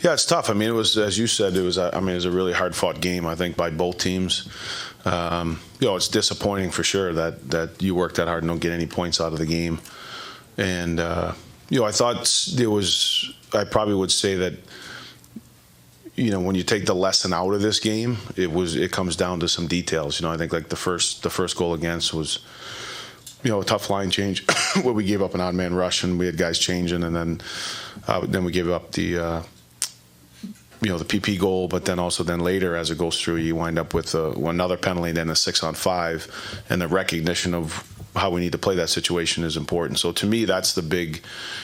Yeah, it's tough. I mean, it was, as you said, it was a really hard-fought game, I think, by both teams. It's disappointing for sure that you work that hard and don't get any points out of the game. And, I thought I probably would say that, when you take the lesson out of this game, it comes down to some details. I think like the first goal against was, a tough line change where we gave up an odd man rush and we had guys changing, and then we gave up the PP goal, but then later as it goes through, you wind up with another penalty, then a 6-on-5, and the recognition of how we need to play that situation is important. So to me, that's the big.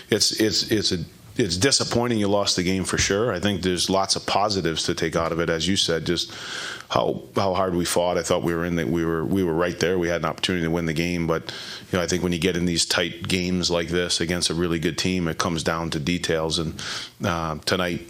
It's disappointing you lost the game for sure. I think there's lots of positives to take out of it, as you said, just how hard we fought. I thought we were right there. We had an opportunity to win the game, but I think when you get in these tight games like this against a really good team, it comes down to details. And tonight,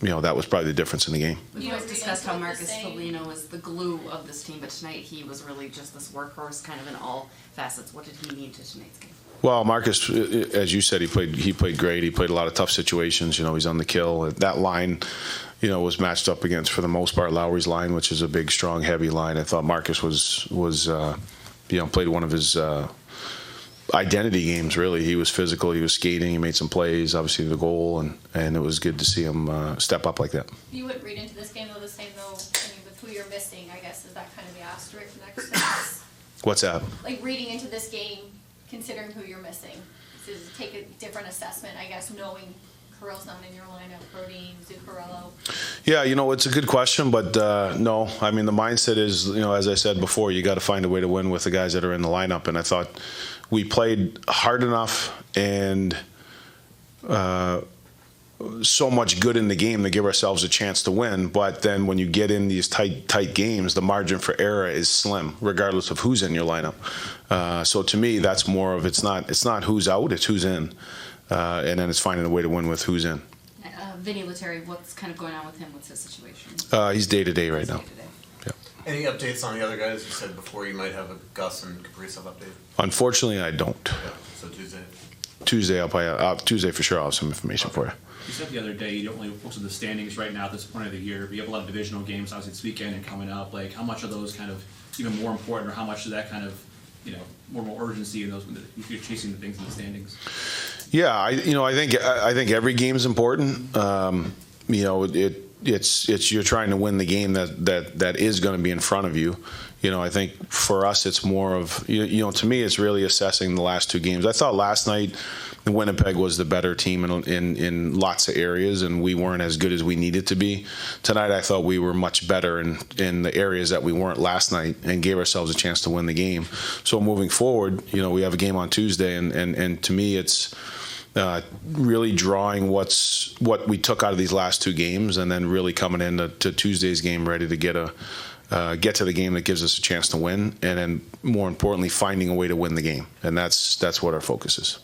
that was probably the difference in the game. You guys discussed how Marcus Foligno was the glue of this team, but tonight he was really just this workhorse, kind of in all facets. What did he need to tonight's game? Well, Marcus, as you said, he played great. He played a lot of tough situations. He's on the kill. That line, was matched up against, for the most part, Lowry's line, which is a big, strong, heavy line. I thought Marcus was played one of his identity games, really. He was physical. He was skating. He made some plays, obviously the goal, and it was good to see him step up like that. You wouldn't read into this game, though, the same, with who you're missing, I guess, is that kind of the asterisk next to this? What's that? Like, reading into this game, considering who you're missing, to take a different assessment, I guess, knowing Carell's not in your lineup, Brodin, Zuccarello. Yeah, it's a good question, but no. I mean, the mindset is, as I said before, you got to find a way to win with the guys that are in the lineup, and I thought we played hard enough and so much good in the game to give ourselves a chance to win. But then when you get in these tight games, the margin for error is slim, regardless of who's in your lineup. So to me, that's more of it's not who's out, it's who's in, and then it's finding a way to win with who's in. Vinny Lettieri, what's kind of going on with him? What's his situation? He's day-to-day right now. Yeah. Any updates on the other guys? You said before you might have a Gus and Kaprizov update. Unfortunately, I don't. Yeah. So Tuesday. Tuesday for sure. I'll have some information for you. You said the other day you don't really look at the standings right now at this point of the year, but you have a lot of divisional games obviously this weekend and coming up. Like, how much are those kind of even more important, or how much is that kind of more urgency in those when you're chasing the things in the standings? Yeah, I think every game is important. It's you're trying to win the game that is going to be in front of you. I think for us it's more of to me it's really assessing the last two games. I thought last night Winnipeg was the better team in lots of areas, and we weren't as good as we needed to be. Tonight I thought we were much better in the areas that we weren't last night, and gave ourselves a chance to win the game. So moving forward, we have a game on Tuesday, and to me it's really drawing what we took out of these last two games, and then really coming into Tuesday's game ready to get to the game that gives us a chance to win, and then more importantly finding a way to win the game, and that's what our focus is.